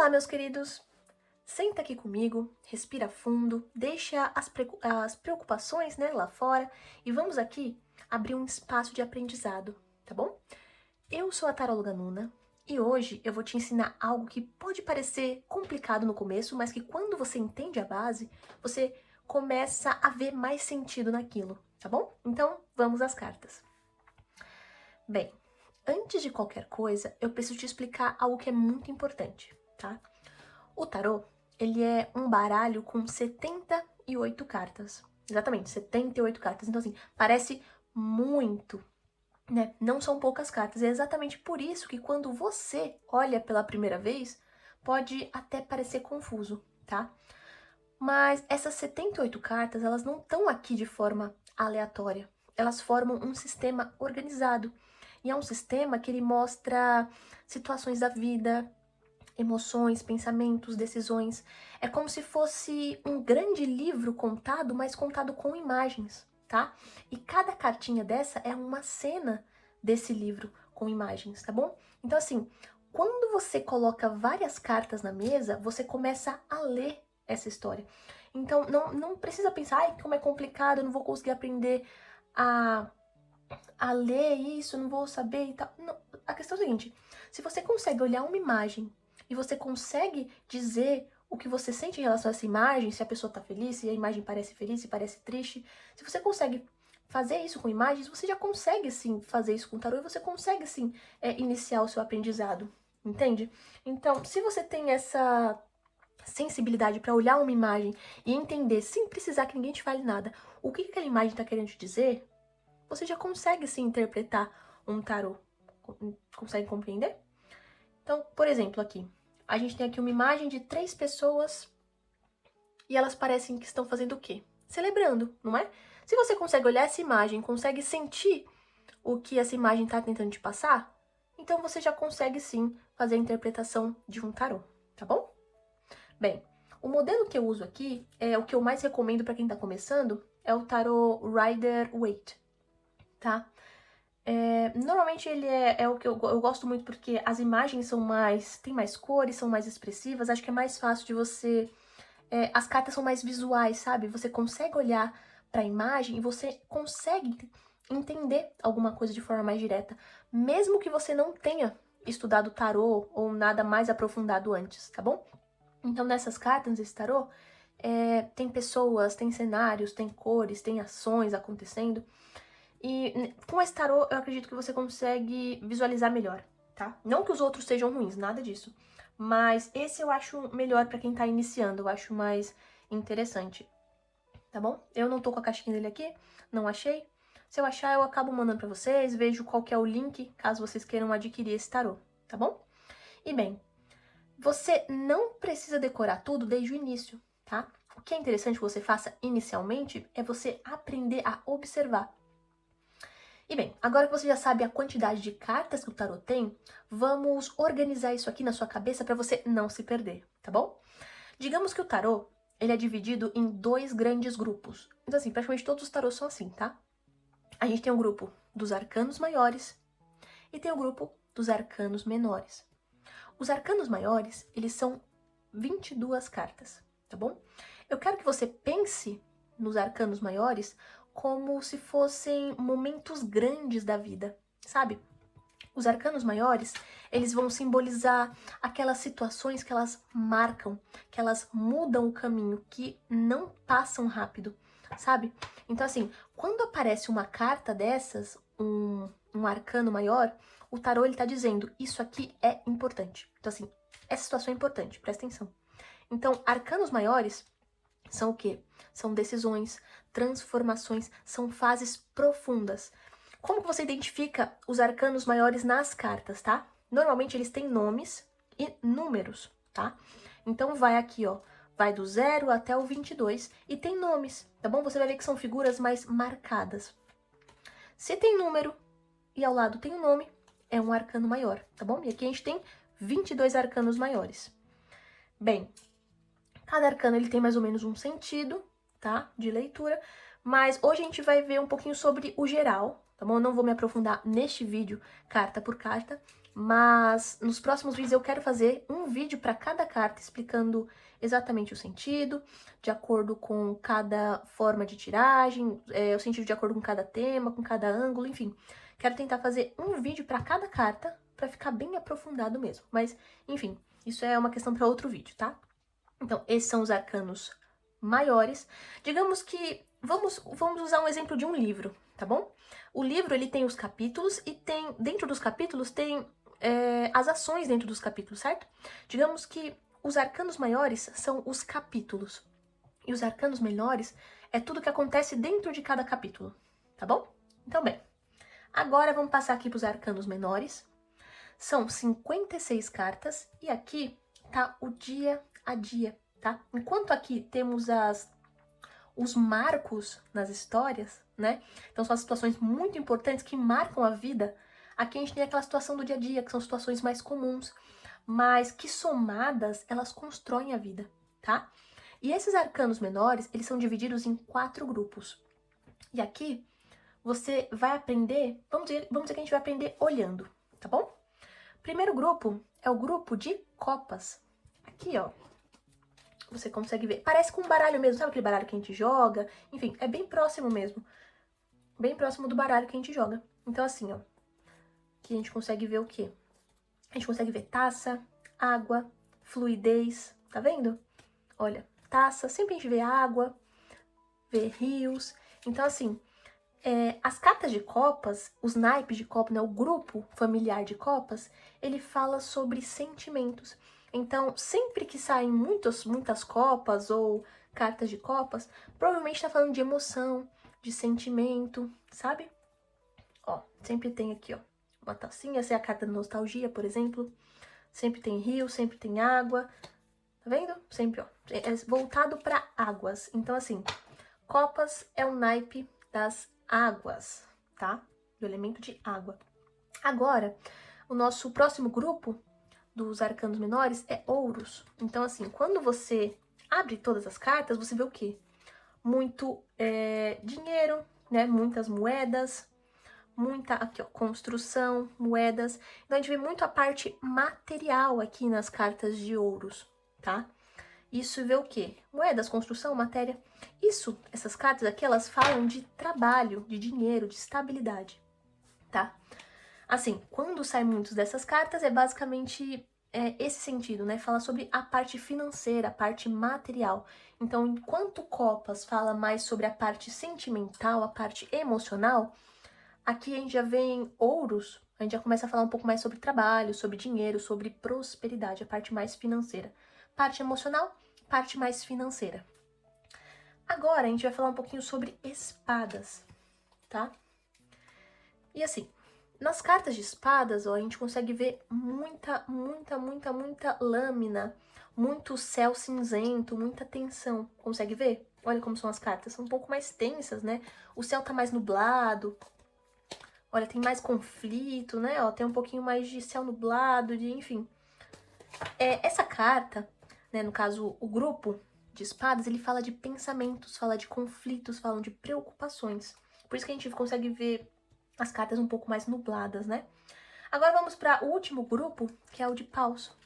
Olá, meus queridos! Senta aqui comigo, respira fundo, deixa as preocupações, né, lá fora e vamos aqui abrir um espaço de aprendizado, tá bom? Eu sou a taróloga Nuna e hoje eu vou te ensinar algo que pode parecer complicado no começo, mas que quando você entende a base, você começa a ver mais sentido naquilo, tá bom? Então, vamos às cartas. Bem, antes de qualquer coisa, eu preciso te explicar algo que é muito importante, tá? O tarô, ele é um baralho com 78 cartas. Exatamente, 78 cartas. Então, assim, parece muito, né? Não são poucas cartas. É exatamente por isso que quando você olha pela primeira vez, pode até parecer confuso, tá? Mas essas 78 cartas, elas não estão aqui de forma aleatória. Elas formam um sistema organizado. E é um sistema que ele mostra situações da vida, emoções, pensamentos, decisões. É como se fosse um grande livro contado, mas contado com imagens, tá? E cada cartinha dessa é uma cena desse livro com imagens, tá bom? Então, assim, quando você coloca várias cartas na mesa, você começa a ler essa história. Então, não precisa pensar, ai, como é complicado, eu não vou conseguir aprender a ler isso, não vou saber e tal. Não. A questão é a seguinte, se você consegue olhar uma imagem e você consegue dizer o que você sente em relação a essa imagem, se a pessoa tá feliz, se a imagem parece feliz, se parece triste, se você consegue fazer isso com imagens, você já consegue sim fazer isso com tarô e você consegue sim iniciar o seu aprendizado, entende? Então, se você tem essa sensibilidade para olhar uma imagem e entender, sem precisar que ninguém te fale nada, o que aquela imagem está querendo te dizer, você já consegue sim interpretar um tarô. Consegue compreender? Então, por exemplo, aqui, a gente tem aqui uma imagem de 3 pessoas e elas parecem que estão fazendo o quê? Celebrando, não é? Se você consegue olhar essa imagem, consegue sentir o que essa imagem está tentando te passar, então você já consegue sim fazer a interpretação de um tarô, tá bom? Bem, o modelo que eu uso aqui, é o que eu mais recomendo para quem está começando, é o tarô Rider-Waite, tá? Normalmente ele é o que eu gosto muito porque as imagens tem mais cores, são mais expressivas, acho que é mais fácil de você, as cartas são mais visuais, sabe? Você consegue olhar para a imagem e você consegue entender alguma coisa de forma mais direta, mesmo que você não tenha estudado tarô ou nada mais aprofundado antes, tá bom? Então nessas cartas desse tarô, tem pessoas, tem cenários, tem cores, tem ações acontecendo. E com esse tarô, eu acredito que você consegue visualizar melhor, tá? Não que os outros sejam ruins, nada disso. Mas esse eu acho melhor pra quem tá iniciando, eu acho mais interessante, tá bom? Eu não tô com a caixinha dele aqui, não achei. Se eu achar, eu acabo mandando pra vocês, vejo qual que é o link, caso vocês queiram adquirir esse tarô, tá bom? E bem, você não precisa decorar tudo desde o início, tá? O que é interessante que você faça inicialmente é você aprender a observar. E bem, agora que você já sabe a quantidade de cartas que o tarot tem, vamos organizar isso aqui na sua cabeça para você não se perder, tá bom? Digamos que o tarot, ele é dividido em 2 grandes grupos. Então assim, praticamente todos os tarots são assim, tá? A gente tem um grupo dos arcanos maiores e tem o grupo dos arcanos menores. Os arcanos maiores, eles são 22 cartas, tá bom? Eu quero que você pense nos arcanos maiores como se fossem momentos grandes da vida, sabe? Os arcanos maiores, eles vão simbolizar aquelas situações que elas marcam, que elas mudam o caminho, que não passam rápido, sabe? Então assim, quando aparece uma carta dessas, um arcano maior, o tarô ele tá dizendo, isso aqui é importante. Então assim, essa situação é importante, presta atenção. Então, arcanos maiores são o quê? São decisões, transformações, são fases profundas. Como que você identifica os arcanos maiores nas cartas, tá? Normalmente eles têm nomes e números, tá? Então vai aqui, ó, vai do 0 até o 22 e tem nomes, tá bom? Você vai ver que são figuras mais marcadas. Se tem número e ao lado tem um nome, é um arcano maior, tá bom? E aqui a gente tem 22 arcanos maiores. Bem, cada arcano ele tem mais ou menos um sentido, tá? De leitura, mas hoje a gente vai ver um pouquinho sobre o geral, tá tá bom? Eu não vou me aprofundar neste vídeo, carta por carta, mas nos próximos vídeos eu quero fazer um vídeo para cada carta explicando exatamente o sentido, de acordo com cada forma de tiragem, o sentido de acordo com cada tema, com cada ângulo, enfim. Quero tentar fazer um vídeo para cada carta, para ficar bem aprofundado mesmo. Mas, enfim, isso é uma questão para outro vídeo, tá? Então, esses são os arcanos maiores. Digamos que, vamos usar um exemplo de um livro, tá bom? O livro, ele tem os capítulos e dentro dos capítulos tem as ações dentro dos capítulos, certo? Digamos que os arcanos maiores são os capítulos. E os arcanos menores é tudo que acontece dentro de cada capítulo, tá bom? Então, bem, agora vamos passar aqui para os arcanos menores. São 56 cartas e aqui tá o dia a dia, tá? Enquanto aqui temos os marcos nas histórias, né? Então são as situações muito importantes que marcam a vida. Aqui a gente tem aquela situação do dia a dia, que são situações mais comuns, mas que somadas elas constroem a vida, tá? E esses arcanos menores, eles são divididos em 4 grupos. E aqui você vai aprender, vamos dizer que a gente vai aprender olhando, tá bom? Primeiro grupo é o grupo de copas. Aqui, ó, você consegue ver. Parece com um baralho mesmo, sabe aquele baralho que a gente joga? Enfim, é bem próximo mesmo. Bem próximo do baralho que a gente joga. Então, assim, ó, aqui a gente consegue ver o quê? A gente consegue ver taça, água, fluidez, tá vendo? Olha, taça, sempre a gente vê água, vê rios. Então, assim, as cartas de copas, os naipes de copa, né, o grupo familiar de copas, ele fala sobre sentimentos. Então, sempre que saem muitas copas ou cartas de copas, provavelmente está falando de emoção, de sentimento, sabe? Ó, sempre tem aqui, ó, uma tacinha, essa é a carta da nostalgia, por exemplo. Sempre tem rio, sempre tem água, tá vendo? Sempre, ó, é voltado para águas. Então, assim, copas é o naipe das águas, tá? Do elemento de água. Agora, o nosso próximo grupo dos arcanos menores é ouros. Então, assim, quando você abre todas as cartas, você vê o quê? Muito dinheiro, né? Muitas moedas, muita aqui, ó, construção, moedas. Então, a gente vê muito a parte material aqui nas cartas de ouros, tá? Isso vê o quê? Moedas, construção, matéria. Essas cartas aqui, elas falam de trabalho, de dinheiro, de estabilidade, tá? Assim, quando saem muitas dessas cartas, é basicamente esse sentido, né? Fala sobre a parte financeira, a parte material. Então, enquanto copas fala mais sobre a parte sentimental, a parte emocional, aqui a gente já vê em ouros, a gente já começa a falar um pouco mais sobre trabalho, sobre dinheiro, sobre prosperidade, a parte mais financeira. Parte emocional, parte mais financeira. Agora a gente vai falar um pouquinho sobre espadas, tá? E assim, nas cartas de espadas, ó, a gente consegue ver muita lâmina, muito céu cinzento, muita tensão. Consegue ver? Olha como são as cartas, são um pouco mais tensas, né? O céu tá mais nublado. Olha, tem mais conflito, né? Ó, tem um pouquinho mais de céu nublado, enfim. Essa carta, né, no caso, o grupo de espadas, ele fala de pensamentos, fala de conflitos, fala de preocupações. Por isso que a gente consegue ver as cartas um pouco mais nubladas, né? Agora vamos para o último grupo, que é o de paus.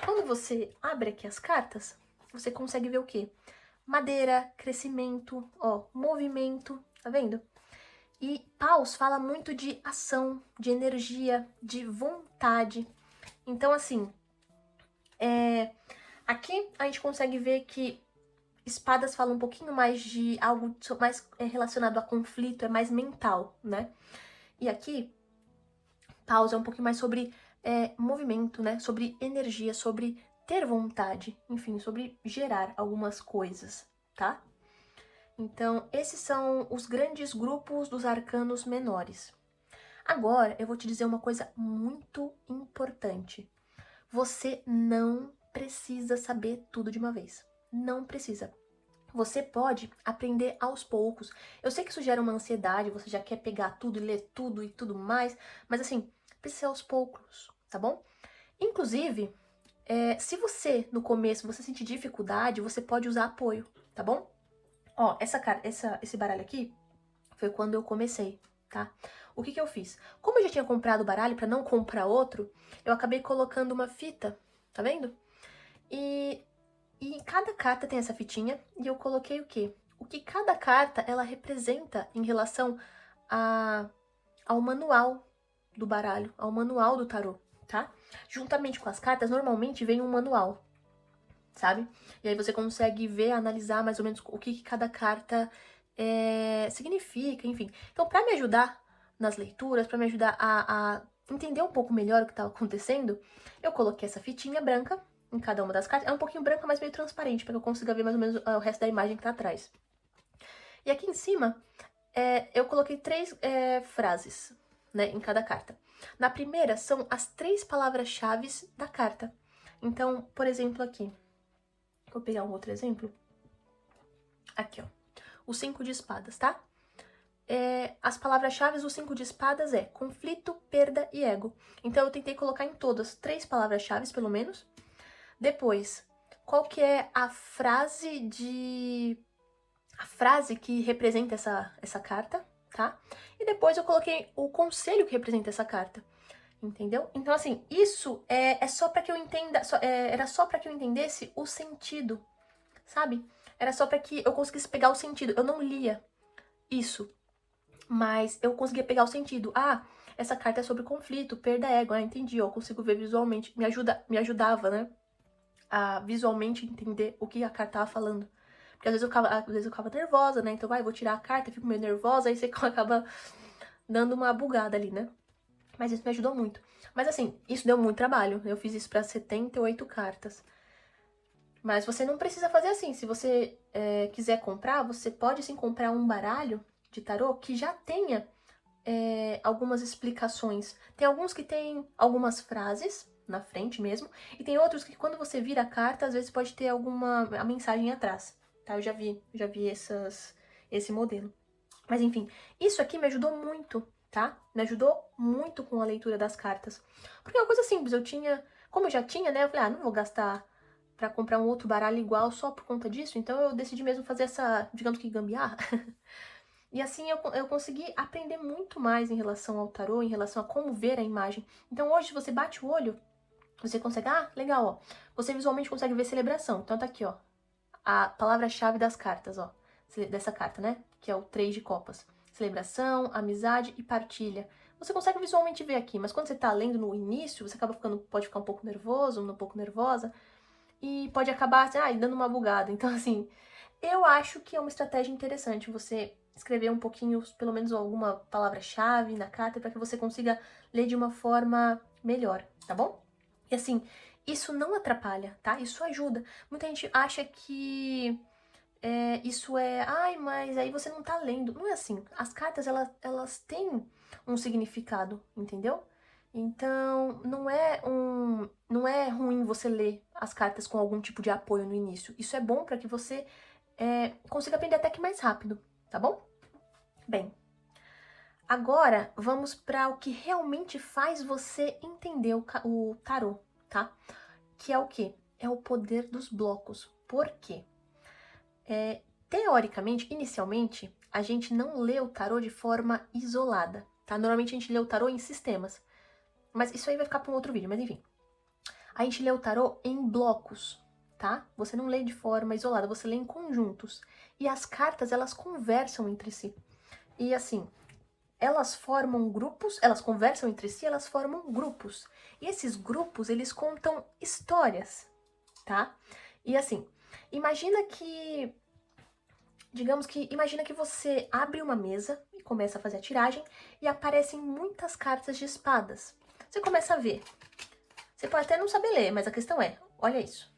Quando você abre aqui as cartas, você consegue ver o quê? Madeira, crescimento, ó, movimento, tá vendo? E paus fala muito de ação, de energia, de vontade. Então, assim, aqui a gente consegue ver que espadas falam um pouquinho mais de algo mais relacionado a conflito, é mais mental, né? E aqui, paus é um pouquinho mais sobre movimento, né? Sobre energia, sobre ter vontade, enfim, sobre gerar algumas coisas, tá? Então, esses são os grandes grupos dos arcanos menores. Agora, eu vou te dizer uma coisa muito importante. Você não precisa saber tudo de uma vez. Não precisa. Você pode aprender aos poucos. Eu sei que isso gera uma ansiedade, você já quer pegar tudo e ler tudo e tudo mais, mas assim, precisa ser aos poucos, tá bom? Inclusive, se você, no começo, você sentir dificuldade, você pode usar apoio, tá bom? Ó, esse baralho aqui foi quando eu comecei, tá? o que que eu fiz? Como eu já tinha comprado o baralho para não comprar outro, eu acabei colocando uma fita, tá vendo? E cada carta tem essa fitinha e eu coloquei o quê? O que cada carta ela representa em relação ao manual do baralho, ao manual do tarô, tá? Juntamente com as cartas, normalmente vem um manual, sabe? E aí você consegue ver, analisar mais ou menos o que cada carta significa, enfim. Então, para me ajudar nas leituras, para me ajudar a entender um pouco melhor o que estava acontecendo, eu coloquei essa fitinha branca em cada uma das cartas. É um pouquinho branca, mas meio transparente, para que eu consiga ver mais ou menos o resto da imagem que tá atrás. E aqui em cima, eu coloquei 3 frases, né, em cada carta. Na primeira, são as 3 palavras-chave da carta. Então, por exemplo, aqui. Vou pegar um outro exemplo. Aqui, ó. O 5 de espadas, tá? As palavras-chave do 5 de espadas é conflito, perda e ego. Então, eu tentei colocar em todas 3 palavras-chave, pelo menos. Depois, qual que é a frase que representa essa carta, tá? E depois eu coloquei o conselho que representa essa carta. Entendeu? Então, assim, isso é só pra que eu entenda, era só pra que eu entendesse o sentido, sabe? Era só pra que eu conseguisse pegar o sentido. Eu não lia isso, mas eu conseguia pegar o sentido. Ah, essa carta é sobre conflito, perda, ego. Ah, entendi, eu consigo ver visualmente. Me ajudava, né? A visualmente entender o que a carta tava falando. Porque às vezes eu ficava nervosa, né? Então, vai, vou tirar a carta, fico meio nervosa, aí você acaba dando uma bugada ali, né? Mas isso me ajudou muito. Mas assim, isso deu muito trabalho. Eu fiz isso pra 78 cartas. Mas você não precisa fazer assim. Se você quiser comprar, você pode sim comprar um baralho de tarô que já tenha algumas explicações. Tem alguns que tem algumas frases na frente mesmo. E tem outros que quando você vira a carta, às vezes pode ter a mensagem atrás. Tá? Eu já vi esse modelo. Mas enfim, isso aqui me ajudou muito, tá? Me ajudou muito com a leitura das cartas. Porque é uma coisa simples, como eu já tinha, né? Eu falei, não vou gastar pra comprar um outro baralho igual só por conta disso. Então eu decidi mesmo fazer essa, digamos que gambiarra. E assim eu consegui aprender muito mais em relação ao tarô, em relação a como ver a imagem. Então hoje você bate o olho, você consegue, legal, ó. Você visualmente consegue ver celebração. Então tá aqui, ó. A palavra-chave das cartas, ó. Dessa carta, né? Que é o 3 de copas. Celebração, amizade e partilha. Você consegue visualmente ver aqui, mas quando você tá lendo no início, você pode ficar um pouco nervoso, um pouco nervosa, e pode acabar, assim, dando uma bugada. Então, assim, eu acho que é uma estratégia interessante você escrever um pouquinho, pelo menos alguma palavra-chave na carta, para que você consiga ler de uma forma melhor, tá bom? E assim, isso não atrapalha, tá? Isso ajuda. Muita gente acha que isso mas aí você não tá lendo. Não é assim. As cartas, elas têm um significado, entendeu? Então, não é ruim você ler as cartas com algum tipo de apoio no início. Isso é bom para que você consiga aprender até que mais rápido, tá bom? Bem, agora vamos para o que realmente faz você entender o tarô, tá? Que é o quê? É o poder dos blocos. Por quê? Teoricamente, inicialmente, a gente não lê o tarô de forma isolada, tá? Normalmente a gente lê o tarô em sistemas. Mas isso aí vai ficar para um outro vídeo, mas enfim. A gente lê o tarô em blocos, tá? Você não lê de forma isolada, você lê em conjuntos. E as cartas, elas conversam entre si. E assim, elas formam grupos, elas conversam entre si, elas formam grupos. E esses grupos, eles contam histórias, tá? E assim, imagina que você abre uma mesa e começa a fazer a tiragem e aparecem muitas cartas de espadas. Você começa a ver. Você pode até não saber ler, mas a questão é, olha isso.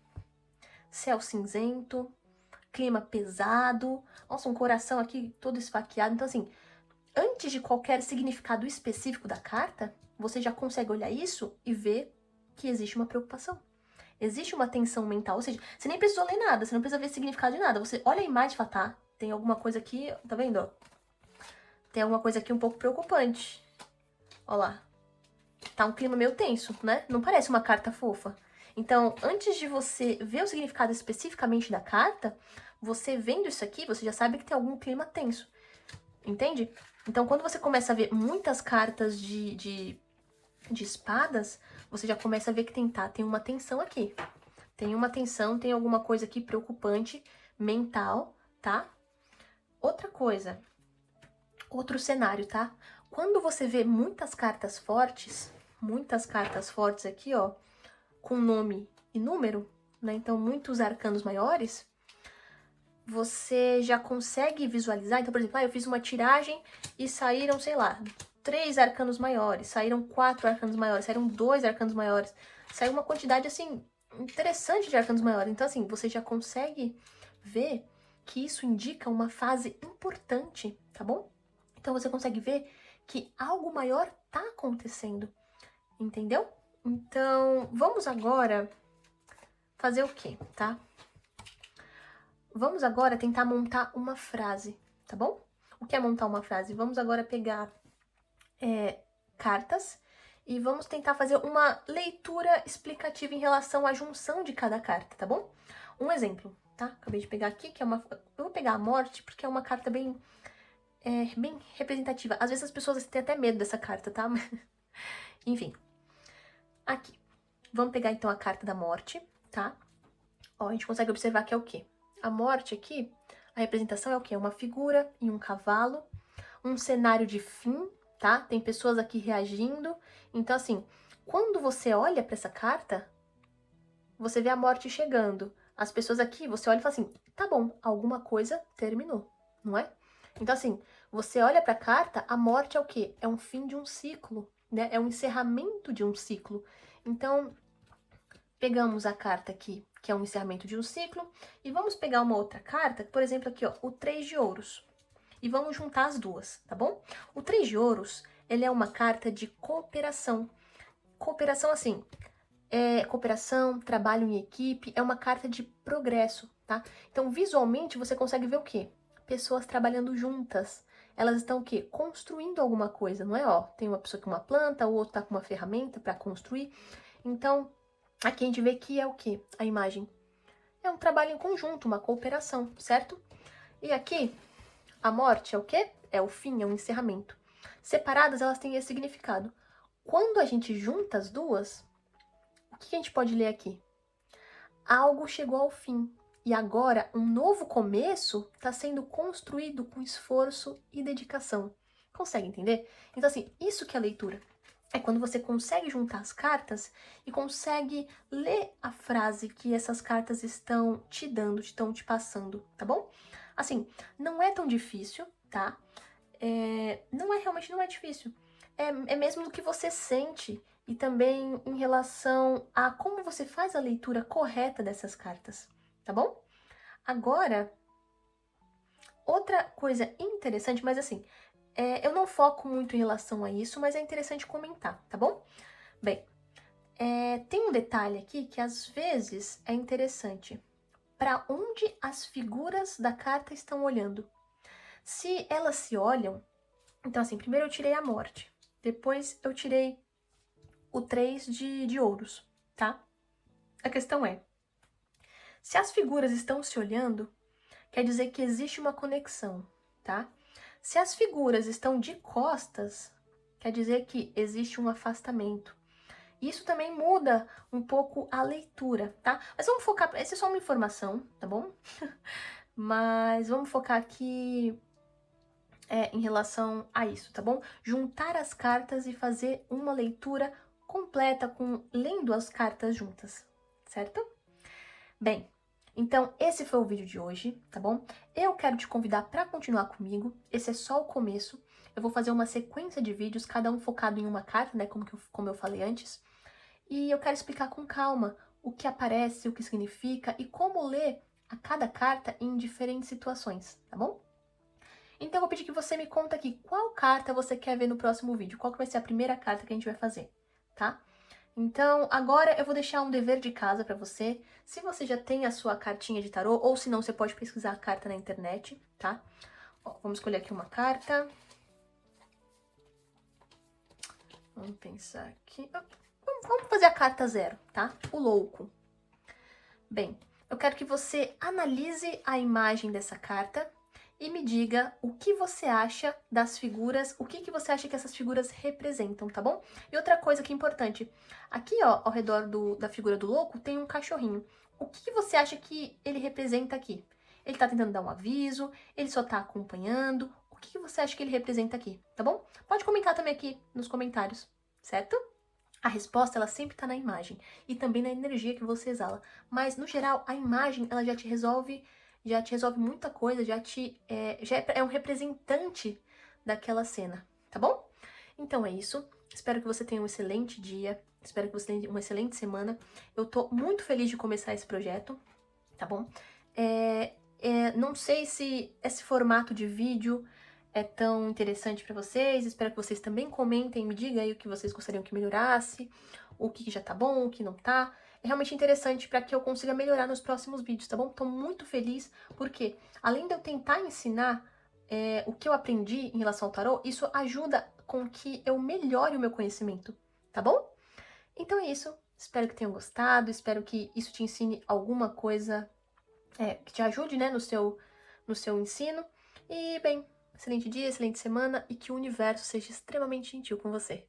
Céu cinzento, clima pesado, nossa, um coração aqui todo esfaqueado. Então assim, antes de qualquer significado específico da carta, você já consegue olhar isso e ver que existe uma preocupação. Existe uma tensão mental, ou seja, você nem precisou ler nada, você não precisa ver significado de nada. Você olha a imagem e fala, tá, tem alguma coisa aqui, tá vendo? Tem alguma coisa aqui um pouco preocupante. Olha lá. Tá um clima meio tenso, né? Não parece uma carta fofa. Então, antes de você ver o significado especificamente da carta, você vendo isso aqui, você já sabe que tem algum clima tenso. Entende? Então, quando você começa a ver muitas cartas de espadas, você já começa a ver que tem uma tensão aqui. Tem uma tensão, tem alguma coisa aqui preocupante, mental, tá? Outra coisa, outro cenário, tá? Quando você vê muitas cartas fortes aqui, ó, com nome e número, né? Então, muitos arcanos maiores, você já consegue visualizar. Então, por exemplo, eu fiz uma tiragem e saíram, sei lá, 3 arcanos maiores, saíram 4 arcanos maiores, saíram 2 arcanos maiores, saiu uma quantidade, assim, interessante de arcanos maiores. Então, assim, você já consegue ver que isso indica uma fase importante, tá bom? Então, você consegue ver que algo maior tá acontecendo, entendeu? Então, vamos agora fazer o quê, tá? Vamos agora tentar montar uma frase, tá bom? O que é montar uma frase? Vamos agora pegar cartas e vamos tentar fazer uma leitura explicativa em relação à junção de cada carta, tá bom? Um exemplo, tá? Acabei de pegar aqui, que é uma... Eu vou pegar a morte, porque é uma carta bem representativa. Às vezes as pessoas têm até medo dessa carta, tá? Enfim. Aqui. Vamos pegar então a carta da morte, tá? Ó, a gente consegue observar que é o quê? A morte aqui, a representação é o quê? Uma figura e um cavalo, um cenário de fim, tá? Tem pessoas aqui reagindo. Então, assim, quando você olha para essa carta, você vê a morte chegando. As pessoas aqui, você olha e fala assim, tá bom, alguma coisa terminou, não é? Então, assim, você olha para a carta, a morte é o quê? É um fim de um ciclo, né? É um encerramento de um ciclo. Então, pegamos a carta aqui, que é um encerramento de um ciclo, e vamos pegar uma outra carta, por exemplo, aqui, ó, o 3 de ouros. E vamos juntar as duas, tá bom? O 3 de ouros, ele é uma carta de cooperação. Cooperação, assim, cooperação, trabalho em equipe, é uma carta de progresso, tá? Então, visualmente, você consegue ver o quê? Pessoas trabalhando juntas. Elas estão o quê? Construindo alguma coisa, não é? Ó, tem uma pessoa com uma planta, o outro tá com uma ferramenta para construir. Então, aqui a gente vê que é o quê? A imagem. É um trabalho em conjunto, uma cooperação, certo? E aqui, a morte é o quê? É o fim, é um encerramento. Separadas, elas têm esse significado. Quando a gente junta as duas, o que a gente pode ler aqui? Algo chegou ao fim. E agora, um novo começo está sendo construído com esforço e dedicação. Consegue entender? Então, assim, isso que é leitura. É quando você consegue juntar as cartas e consegue ler a frase que essas cartas estão te dando, estão te passando, tá bom? Assim, não é tão difícil, tá? Realmente não é difícil. É mesmo do que você sente e também em relação a como você faz a leitura correta dessas cartas, tá bom? Agora, outra coisa interessante, mas assim, eu não foco muito em relação a isso, mas é interessante comentar, tá bom? Bem, tem um detalhe aqui que às vezes é interessante. Para onde as figuras da carta estão olhando? Se elas se olham, então assim, primeiro eu tirei a morte, depois eu tirei o 3 de ouros, tá? A questão é, se as figuras estão se olhando, quer dizer que existe uma conexão, tá? Se as figuras estão de costas, quer dizer que existe um afastamento. Isso também muda um pouco a leitura, tá? Mas vamos focar, essa é só uma informação, tá bom? Mas vamos focar aqui em relação a isso, tá bom? Juntar as cartas e fazer uma leitura completa, lendo as cartas juntas, certo? Bem, então esse foi o vídeo de hoje, tá bom? Eu quero te convidar para continuar comigo, esse é só o começo. Eu vou fazer uma sequência de vídeos, cada um focado em uma carta, né, como eu falei antes. E eu quero explicar com calma o que aparece, o que significa e como ler a cada carta em diferentes situações, tá bom? Então eu vou pedir que você me conta aqui qual carta você quer ver no próximo vídeo, qual que vai ser a primeira carta que a gente vai fazer, tá? Então, agora eu vou deixar um dever de casa pra você. Se você já tem a sua cartinha de tarô, ou se não, você pode pesquisar a carta na internet, tá? Ó, vamos escolher aqui uma carta. Vamos pensar aqui. Vamos fazer a carta 0, tá? O louco. Bem, eu quero que você analise a imagem dessa carta e me diga o que você acha das figuras, o que você acha que essas figuras representam, tá bom? E outra coisa que é importante, aqui ó, ao redor da figura do louco tem um cachorrinho. O que você acha que ele representa aqui? Ele tá tentando dar um aviso, ele só tá acompanhando, o que você acha que ele representa aqui, tá bom? Pode comentar também aqui nos comentários, certo? A resposta, ela sempre tá na imagem e também na energia que você exala. Mas, no geral, a imagem, ela já te resolve muita coisa, já é um representante daquela cena, tá bom? Então é isso. Espero que você tenha um excelente dia, espero que você tenha uma excelente semana. Eu tô muito feliz de começar esse projeto, tá bom? Não sei se esse formato de vídeo é tão interessante para vocês. Espero que vocês também comentem, me digam aí o que vocês gostariam que melhorasse, o que já tá bom, o que não tá. É realmente interessante para que eu consiga melhorar nos próximos vídeos, tá bom? Tô muito feliz porque, além de eu tentar ensinar o que eu aprendi em relação ao tarô, isso ajuda com que eu melhore o meu conhecimento, tá bom? Então é isso. Espero que tenham gostado, espero que isso te ensine alguma coisa que te ajude, né, no seu ensino. E, bem, excelente dia, excelente semana e que o universo seja extremamente gentil com você.